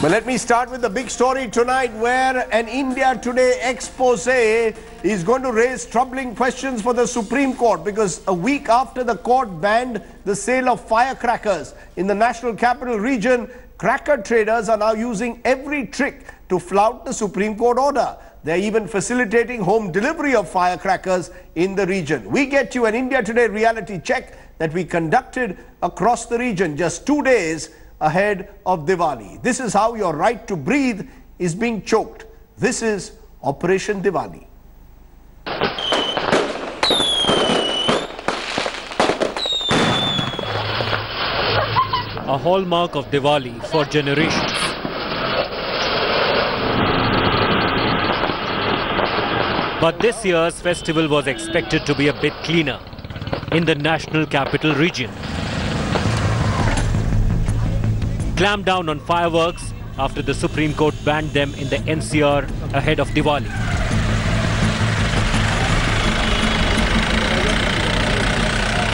But let me start with the big story tonight, where an India Today expose is going to raise troubling questions for the Supreme Court, because a week after the court banned the sale of firecrackers in the National Capital Region, cracker traders are now using every trick to flout the Supreme Court order. They're even facilitating home delivery of firecrackers in the region. We get you an India Today reality check that we conducted across the region just 2 days ahead of Diwali. This is how your right to breathe is being choked. This is Operation Diwali. A hallmark of Diwali for generations. But this year's festival was expected to be a bit cleaner in the National Capital Region. Clamped down on fireworks after the Supreme Court banned them in the NCR ahead of Diwali.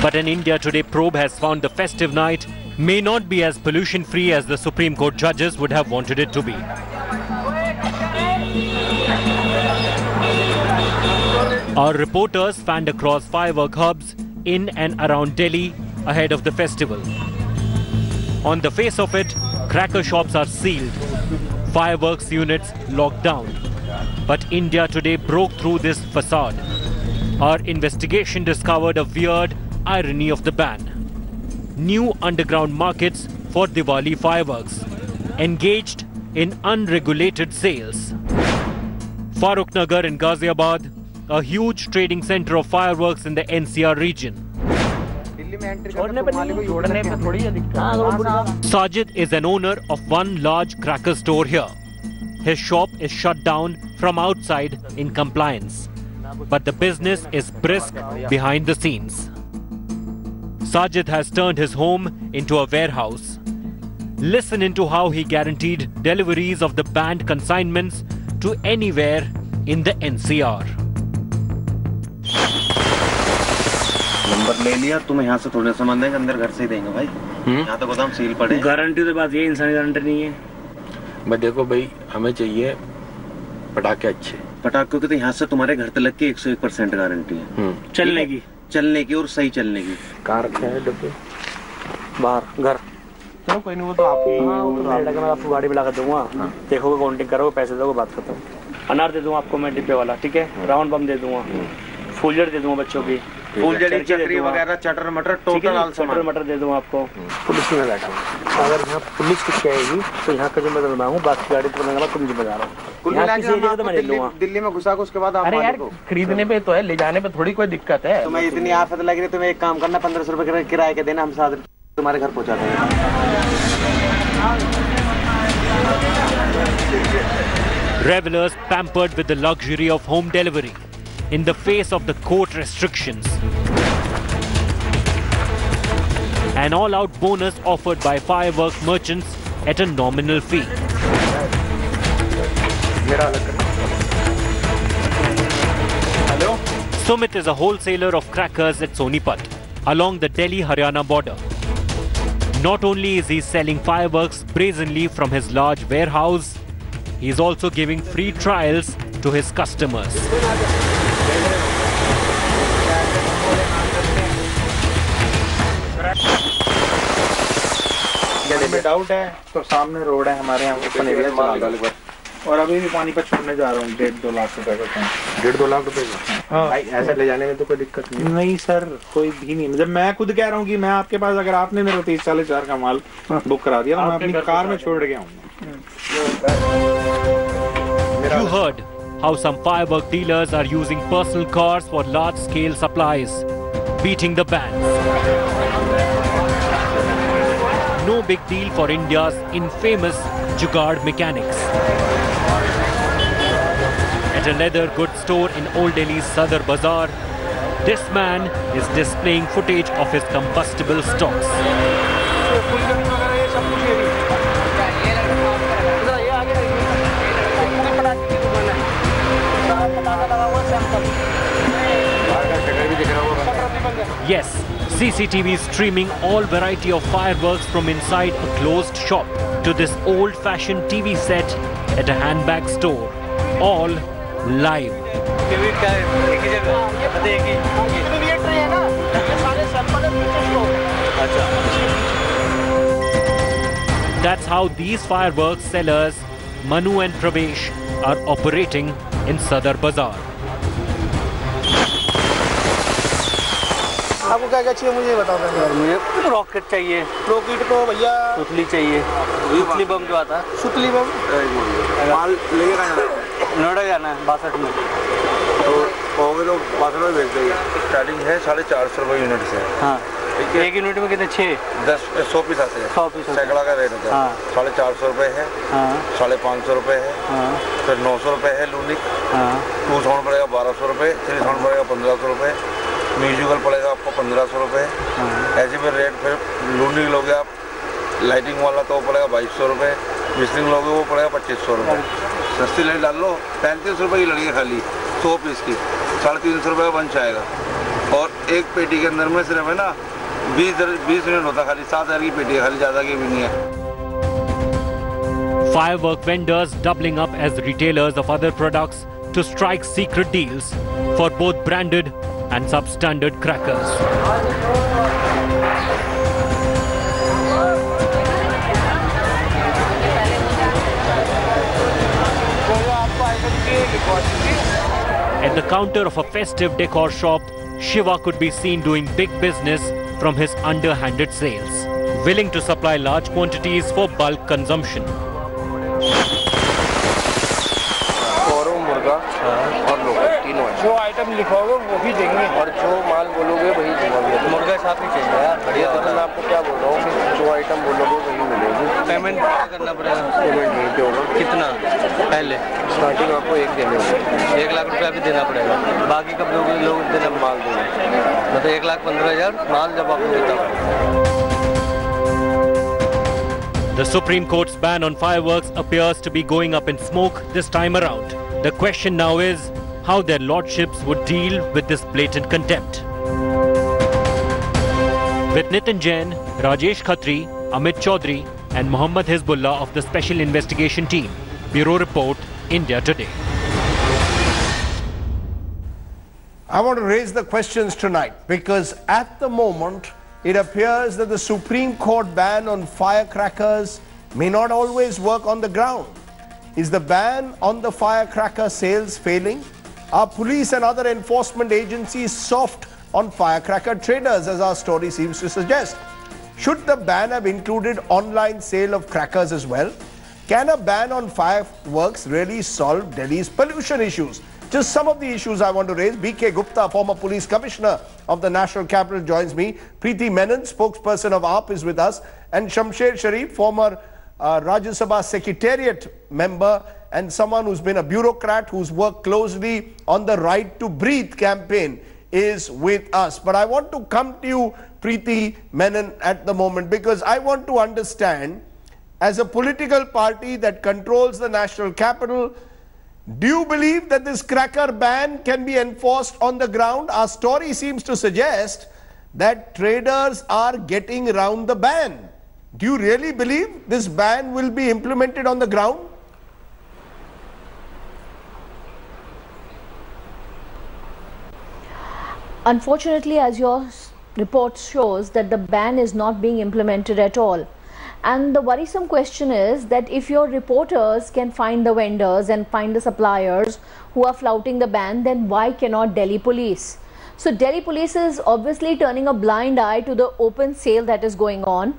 But an India Today probe has found the festive night may not be as pollution-free as the Supreme Court judges would have wanted it to be. Our reporters fanned across firework hubs in and around Delhi ahead of the festival. On the face of it, cracker shops are sealed, fireworks units locked down. But India Today broke through this facade. Our investigation discovered a weird irony of the ban. New underground markets for Diwali fireworks, engaged in unregulated sales. Faruknagar in Ghaziabad, a huge trading center of fireworks in the NCR region. Sajid is an owner of one large cracker store here. His shop is shut down from outside in compliance, but the business is brisk behind the scenes. Sajid has turned his home into a warehouse. Listen into how he guaranteed deliveries of the banned consignments to anywhere in the NCR. Number ले लिया, तुम्हें यहाँ से थोड़े सामान देंगे, अंदर घर से ही देंगे भाई। यहाँ तो गोदाम सील पड़े। गारंटी तो बात ये इंसान गारंटी नहीं है। मैं देखो भाई, हमें चाहिए पटाखे अच्छे। पटाखों की तो यहाँ से तुम्हारे घर तक की 101% गारंटी है। चलने की और सही चलने की। कहाँ रखे हैं डब्बे? बाहर घर। चलो कोई नहीं, वो तो आपकी। हाँ, वो तो मैं आपको गाड़ी में लगा दूंगा। देखोगे काउंटिंग करोगे, पैसे दोगे, बात खत्म। अनार दे दूंगा आपको मैं डिब्बे वाला, ठीक है? राउंड बम दे दूंगा, फुलझड़ी दे दूंगा बच्चों की, फुलझड़ी चक्री वगैरह, चटर मटर, टोटल ऑल सामान। चटर मटर दे दूंगा आपको। पुलिस में बैठा हूँ, अगर यहाँ पुलिस कुछ कहेगी तो यहाँ का जिम्मेदार मैं हूँ, बाकी गाड़ी तो मैं तुम जिम्मेदार हो। दिल्ली में घुसा के उसके बाद आप खरीदने पे तो है, ले जाने पे थोड़ी कोई दिक्कत है। तुम्हें इतनी आफत लग रही, तुम्हें एक काम करना, 1500 रुपए किराए के देना, हम साथ तुम्हारे घर पहुँचा देंगे। Revelers pampered with the luxury of home delivery in the face of the court restrictions. An all-out bonus offered by firework merchants at a nominal fee. Sumit is a wholesaler of crackers at Sonipat, along the Delhi-Haryana border. Not only is he selling fireworks brazenly from his large warehouse, he is also giving free trials to his customers. में doubt है तो सामने road है हमारे यहाँ open area चला, और अभी भी पानी पर छोड़ने जा रहा हूँ 1.5-2 लाख रुपए का। 1.5-2 लाख रुपए का? हाँ भाई, ऐसे ले जाने में तो कोई दिक्कत नहीं सर, कोई भी नहीं। जब मैं खुद कह रहा हूँ कि मैं आपके पास, अगर आपने मेरे 30-40 हज़ार का माल बुक करा दिया तो मैं अपनी कार में छोड़ गया हूँ। You heard how some firework dealers are using personal cars for large-scale supplies, beating the bans. No big deal for India's infamous jugaad mechanics. At a leather goods store in Old Delhi's Sadar Bazaar, this man is displaying footage of his combustible stocks. Yes, CCTV is streaming all variety of fireworks from inside a closed shop. to this old-fashioned TV set at a handbag store. All live. That's how these fireworks sellers, Manu and Pravesh, are operating in Sadar Bazaar. आपको क्या क्या चाहिए मुझे बताओ। मुझे rocket चाहिए, rocket तो भैया सुतली चाहिए, सुतली बम जो आता है, सुतली बम माल लेके कहाँ जाना है? नोएडा जाना है 62 में। तो कहोगे तो 62 में भेज देंगे। स्टार्टिंग है 450 रुपये यूनिट से। हाँ, एक यूनिट में कितने? 100 पीस आते हैं। 100 पीस सैकड़ा का रेट होता है। 450 रुपये है, 550 रुपये है, फिर 900 रुपये है लूनिक, 2 साउंड पड़ेगा 1200 रुपये, 3 साउंड पड़ेगा 1500 रुपये, म्यूजिकल पड़ेगा आपको 1500 रुपये। ऐसे फिर रेट फिर लूनिक लोगे आप, लाइटिंग वाला तो पड़ेगा 2200 रुपये, विस्लिंग लोगे वो पड़ेगा 2500 रुपये। सस्ती लाइट डाल लो, 35 रुपये की लड़की खाली 100 पीस की, 350 रुपये का बंच आएगा। और एक पेटी के अंदर में सिर्फ है ना 20 मिनट होता, खाली 7000 की पेटी है, खाली ज़्यादा की भी नहीं है। Firework vendors doubling up as retailers of other products to strike secret deals for both branded and substandard crackers. At the counter of a festive decor shop, Shiva could be seen doing big business from his underhanded sales, willing to supply large quantities for bulk consumption. और local तीनों है। जो item लिखोगे वो भी देंगे और जो माल बोलोगे वही देंगे। मुर्गा साथ ही चाहिए यार, बढ़िया। तो मैं आपको क्या बोल रहा हूँ, जो आइटम बोलोगे वही मिलेगी। पेमेंट करना पड़ेगा। पेमेंट नहीं पे होगा। कितना पहले? स्टार्टिंग आपको 1 देने होगा। 1 लाख रुपया भी देना पड़ेगा। बाकी कब लोग देना? माल देना मतलब 1,15,000 माल जब आपको देता है। The Supreme Court's ban on fireworks appears to be going up in smoke this time around. The question now is how their lordships would deal with this blatant contempt. With Nitin Jain, Rajesh Khatri, Amit Chaudhary and Mohammad Hizbullah of the Special Investigation Team. Bureau Report, India Today. I want to raise the questions tonight because at the moment it appears that the Supreme Court ban on firecrackers may not always work on the ground. Is the ban on the firecracker sales failing? Are police and other enforcement agencies soft on firecracker traders, as our story seems to suggest? Should the ban have included online sale of crackers as well? Can a ban on fireworks really solve Delhi's pollution issues? Just some of the issues I want to raise. B.K. Gupta, former police commissioner of the National Capital, joins me. Preeti Menon, spokesperson of AAP, is with us. And Shamsher Sharif, former Rajya Sabha Secretariat member and someone who's been a bureaucrat who's worked closely on the Right to Breathe campaign, is with us. But I want to come to you, Preeti Menon, at the moment because I want to understand, as a political party that controls the national capital, do you believe that this cracker ban can be enforced on the ground? Our story seems to suggest that traders are getting around the ban. Do you really believe this ban will be implemented on the ground? Unfortunately, as your report shows, that the ban is not being implemented at all. And the worrisome question is that if your reporters can find the vendors and find the suppliers who are flouting the ban, then why cannot Delhi police? So Delhi police is obviously turning a blind eye to the open sale that is going on.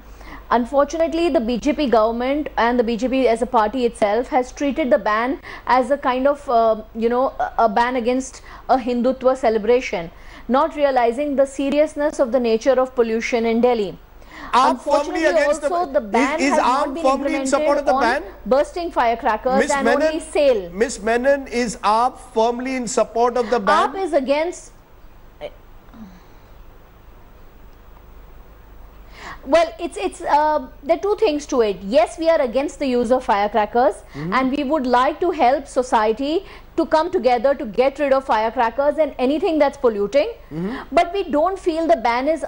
Unfortunately, the BJP government and the BJP as a party itself has treated the ban as a kind of, a ban against a Hindutva celebration, not realizing the seriousness of the nature of pollution in Delhi. Unfortunately, also the ban has not been implemented on bursting firecrackers and only sale. Miss Menon, is AAP firmly in support of the ban? AAP is against. Well, there are two things to it. Yes, we are against the use of firecrackers, and we would like to help society to come together to get rid of firecrackers and anything that's polluting. But we don't feel the ban is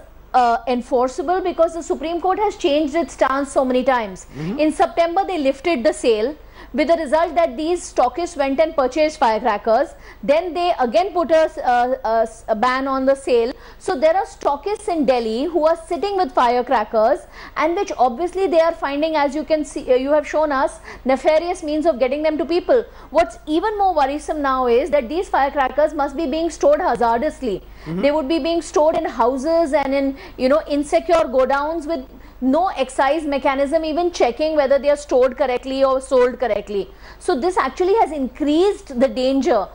enforceable because the Supreme Court has changed its stance so many times. In September, they lifted the sale, with the result that these stockists went and purchased firecrackers. Then they again put a ban on the sale. So there are stockists in Delhi who are sitting with firecrackers, and which obviously they are finding, as you can see, you have shown us, nefarious means of getting them to people. What's even more worrisome now is that these firecrackers must be being stored hazardously. They would be being stored in houses and in, you know, insecure godowns with no excise mechanism even checking whether they are stored correctly or sold correctly. So this actually has increased the danger.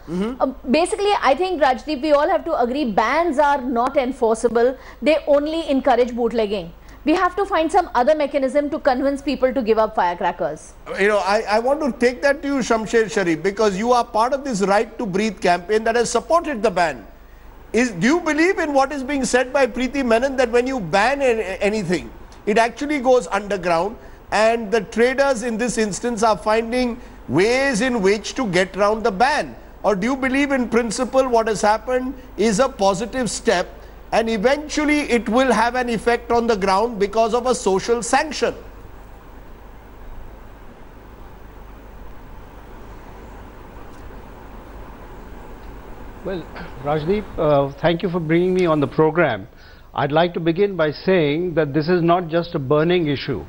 Basically, I think, Rajdeep, we all have to agree bans are not enforceable. They only encourage bootlegging. We have to find some other mechanism to convince people to give up firecrackers. You know, I want to take that to you, Shamsher Sharif, because you are part of this Right to Breathe campaign that has supported the ban. Do you believe in what is being said by Preeti Menon, that when you ban anything, it actually goes underground, and the traders in this instance are finding ways in which to get around the ban? Or do you believe in principle what has happened is a positive step and eventually it will have an effect on the ground because of a social sanction? Well, Rajdeep, thank you for bringing me on the program. I'd like to begin by saying that this is not just a burning issue.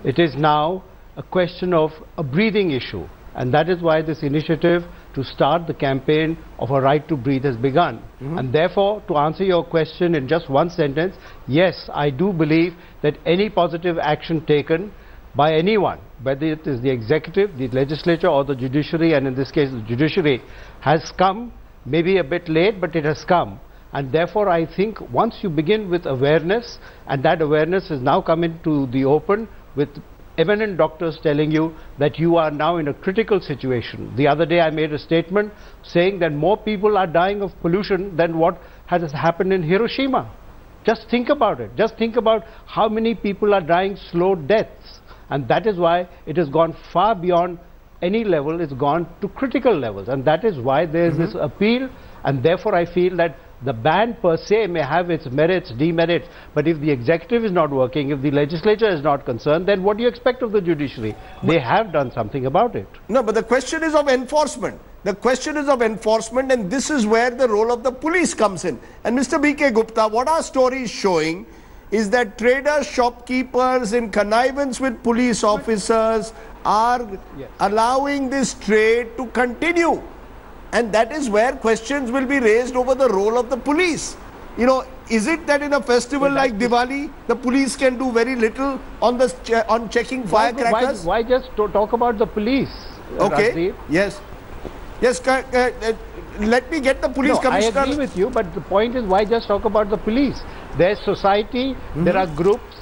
It is now a question of a breathing issue. And that is why this initiative to start the campaign of a right to breathe has begun. And therefore, to answer your question in just one sentence, yes, I do believe that any positive action taken by anyone, whether it is the executive, the legislature or the judiciary, and in this case the judiciary, has come, maybe a bit late, but it has come. And therefore, I think once you begin with awareness, and that awareness has now come into the open with eminent doctors telling you that you are now in a critical situation. The other day I made a statement saying that more people are dying of pollution than what has happened in Hiroshima. Just think about it. Just think about how many people are dying slow deaths. And that is why it has gone far beyond any level. It's gone to critical levels. And that is why there is this appeal. And therefore I feel that the ban per se may have its merits, demerits, but if the executive is not working, if the legislature is not concerned, then what do you expect of the judiciary? They have done something about it. No, but the question is of enforcement. The question is of enforcement, and this is where the role of the police comes in. And Mr. B.K. Gupta, what our story is showing is that traders, shopkeepers in connivance with police officers are allowing this trade to continue. And that is where questions will be raised over the role of the police. You know, is it that in a festival like Diwali, the police can do very little on checking firecrackers? Why just talk about the police? Okay, yes. Yes, let me get the police commissioner. I agree with you, but the point is, why just talk about the police? There's society, there are groups.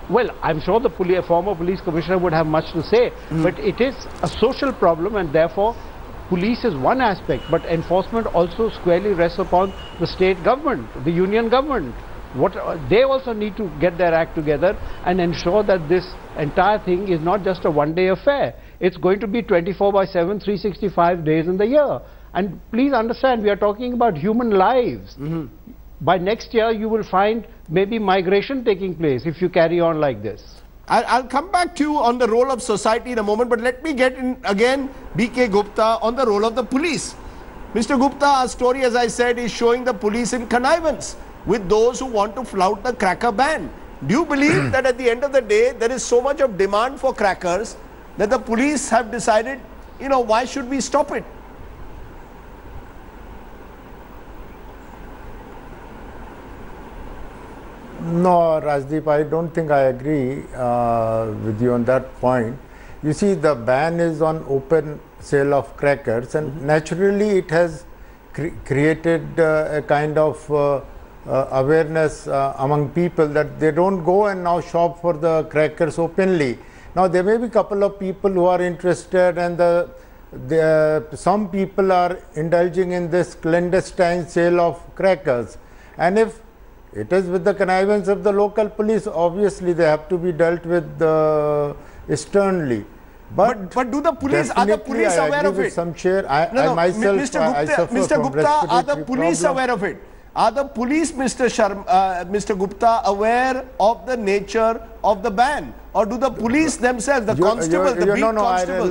Well, I'm sure the former police commissioner would have much to say, but it is a social problem, and therefore police is one aspect, but enforcement also squarely rests upon the state government, the union government. They also need to get their act together and ensure that this entire thing is not just a one-day affair. It's going to be 24/7, 365 days in the year. And please understand, we are talking about human lives. By next year, you will find maybe migration taking place if you carry on like this. I'll come back to you on the role of society in a moment, but let me get in again B.K. Gupta on the role of the police. Mr. Gupta, our story, as I said, is showing the police in connivance with those who want to flout the cracker ban. Do you believe that at the end of the day, there is so much of demand for crackers that the police have decided, you know, why should we stop it? No, Rajdeep, I don't think I agree with you on that point. You see, the ban is on open sale of crackers, and naturally it has created a kind of awareness among people that they don't go and now shop for the crackers openly. Now, there may be a couple of people who are interested, and some people are indulging in this clandestine sale of crackers. And if it is with the connivance of the local police, obviously they have to be dealt with sternly. But do the police, are the police aware of it? Some share. I myself, I suffer Mr. from Gupta, are the police problems. aware of it? Are the police, Mr. Gupta, aware of the nature of the ban? Or do the police themselves, the constable, the beat constable?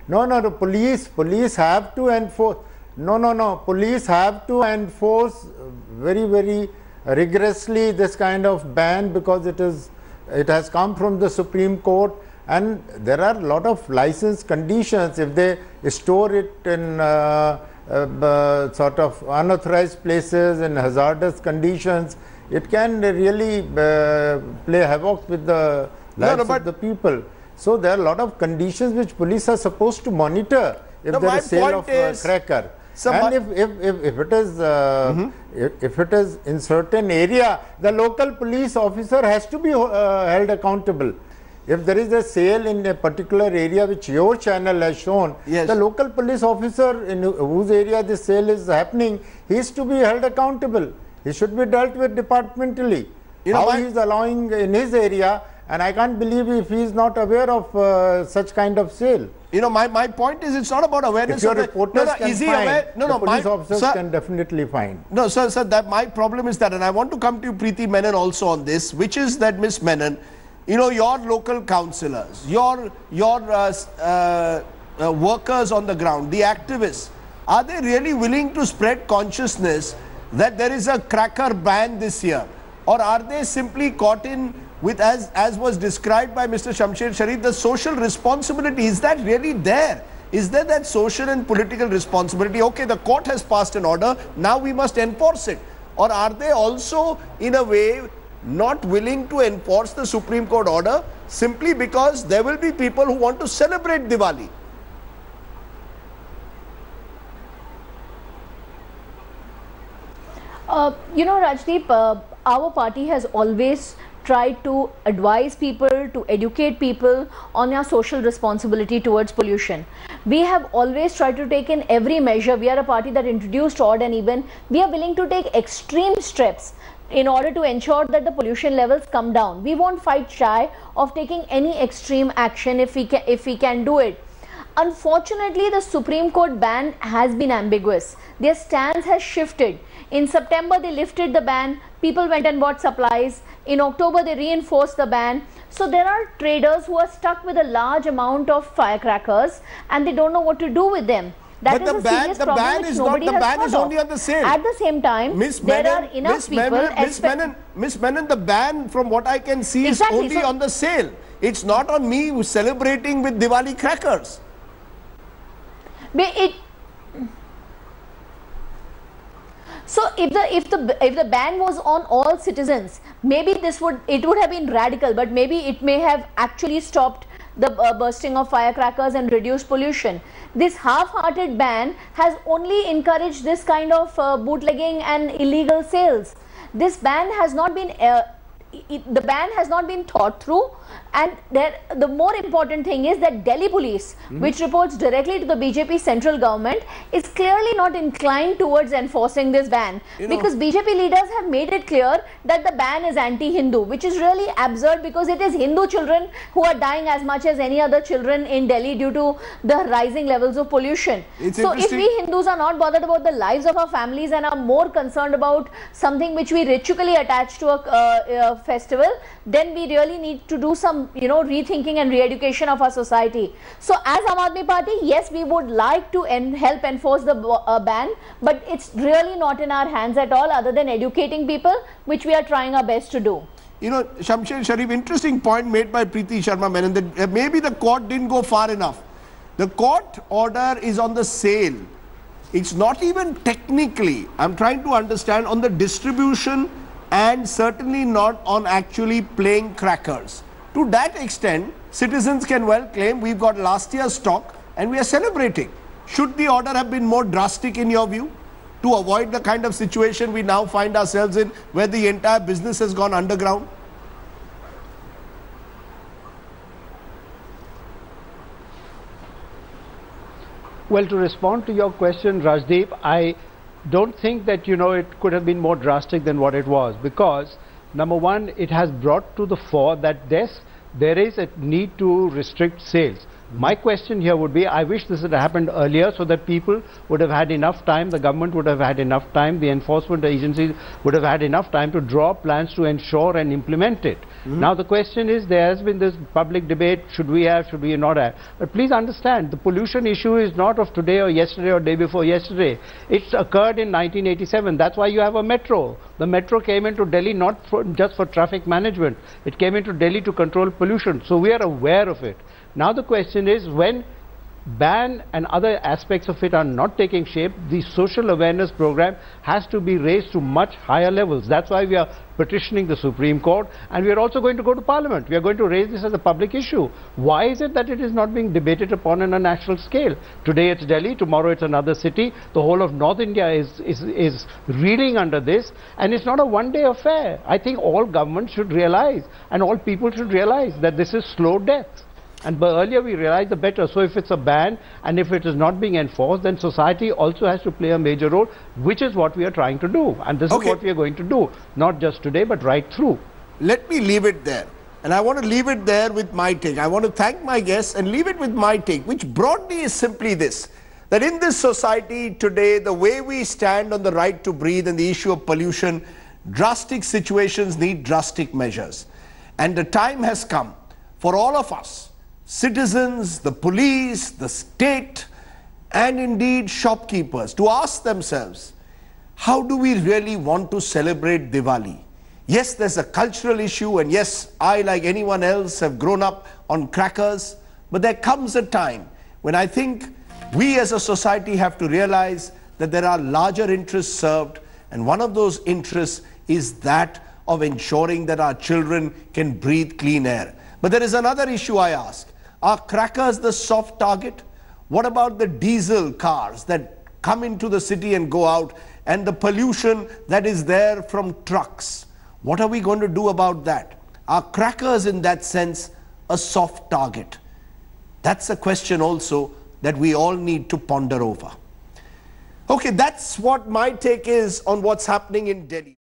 No, the police have to enforce. Police have to enforce very, very rigorously this kind of ban, because it has come from the Supreme Court, and there are a lot of license conditions. If they store it in sort of unauthorized places in hazardous conditions, it can really play havoc with the lives of the people. So there are a lot of conditions which police are supposed to monitor if there is sale of cracker. And if it is in certain area, the local police officer has to be held accountable. If there is a sale in a particular area which your channel has shown, the local police officer in whose area this sale is happening, he is to be held accountable. He should be dealt with departmentally. How he is allowing in his area, and I can't believe if he is not aware of such kind of sale. My point is, it's not about awareness. If your reporters is he aware? Police officers can definitely find. No, sir, that my problem is that, and I want to come to you, Preeti Menon, also on this, which is that, Miss Menon, your local councillors, your workers on the ground, the activists, are they really willing to spread consciousness that there is a cracker ban this year? Or are they simply caught in with, as was described by Mr. Shamsher Sharif, the social responsibility? Is that really there? Is there that social and political responsibility? Okay, the court has passed an order, now we must enforce it. Or are they also, in a way, not willing to enforce the Supreme Court order simply because there will be people who want to celebrate Diwali? Rajdeep, our party has always tried to advise people, to educate people on our social responsibility towards pollution. We have always tried to take in every measure. We are a party that introduced odd and even. We are willing to take extreme steps in order to ensure that the pollution levels come down. We won't fight shy of taking any extreme action if we can do it. Unfortunately, the Supreme Court ban has been ambiguous. Their stance has shifted. In September, they lifted the ban. People went and bought supplies. In October, they reinforced the ban. So there are traders who are stuck with a large amount of firecrackers and they don't know what to do with them. That is a serious problem which nobody has thought of. Is only on the sale. At the same time, there are enough people. Miss Menon, the ban, from what I can see, is only on the sale. It's not on me celebrating with Diwali crackers. So if the ban was on all citizens, maybe it would have been radical, but maybe it may have actually stopped the bursting of firecrackers and reduced pollution. This half-hearted ban has only encouraged this kind of bootlegging and illegal sales. This ban has not been the ban has not been thought through, and the more important thing is that Delhi police, which reports directly to the BJP central government, is clearly not inclined towards enforcing this ban, because BJP leaders have made it clear that the ban is anti-Hindu, which is really absurd, because it is Hindu children who are dying as much as any other children in Delhi due to the rising levels of pollution. So if we Hindus are not bothered about the lives of our families and are more concerned about something which we ritually attach to a festival, then we really need to do some rethinking and re-education of our society. So as Aam Aadmi Party, yes, we would like to help enforce the ban, but it's really not in our hands at all, other than educating people, which we are trying our best to do. Shamsher Sharif, interesting point made by Preeti Sharma Menon, that maybe the court didn't go far enough. The court order is on the sale. It's not even technically, I'm trying to understand, on the distribution, and certainly not on actually playing crackers. To that extent, citizens can well claim we've got last year's stock and we are celebrating. Should the order have been more drastic in your view, to avoid the kind of situation we now find ourselves in, where the entire business has gone underground? Well, to respond to your question, Rajdeep, I don't think that it could have been more drastic than what it was, because number one, it has brought to the fore that there is a need to restrict sales. My question here would be, I wish this had happened earlier so that people would have had enough time, the government would have had enough time, the enforcement agencies would have had enough time to draw plans to ensure and implement it. Now the question is, there has been this public debate, should we have, should we not have? But please understand, the pollution issue is not of today or yesterday or day before yesterday. It's occurred in 1987. That's why you have a metro. The metro came into Delhi not just for traffic management. It came into Delhi to control pollution. So we are aware of it. Now the question is, when ban and other aspects of it are not taking shape, the social awareness program has to be raised to much higher levels. That's why we are petitioning the Supreme Court, and we are also going to go to Parliament. We are going to raise this as a public issue. Why is it that it is not being debated upon on a national scale? Today it's Delhi, tomorrow it's another city. The whole of North India is reeling under this, and it's not a one-day affair. I think all governments should realize, and all people should realize, that this is slow death. And the earlier we realize, the better. So if it's a ban and if it is not being enforced, then society also has to play a major role, which is what we are trying to do. And this is what we are going to do, not just today, but right through. Let me leave it there. And I want to leave it there with my take. I want to thank my guests and leave it with my take, which broadly is simply this: that in this society today, the way we stand on the right to breathe and the issue of pollution, drastic situations need drastic measures. And the time has come for all of us, citizens, the police, the state, and indeed shopkeepers, to ask themselves, how do we really want to celebrate Diwali? Yes, there's a cultural issue, and yes, I, like anyone else, have grown up on crackers, but there comes a time when I think we as a society have to realize that there are larger interests served, and one of those interests is that of ensuring that our children can breathe clean air. But there is another issue I ask. Are crackers the soft target? What about the diesel cars that come into the city and go out, and the pollution that is there from trucks? What are we going to do about that? Are crackers in that sense a soft target? That's a question also that we all need to ponder over. Okay, that's what my take is on what's happening in Delhi.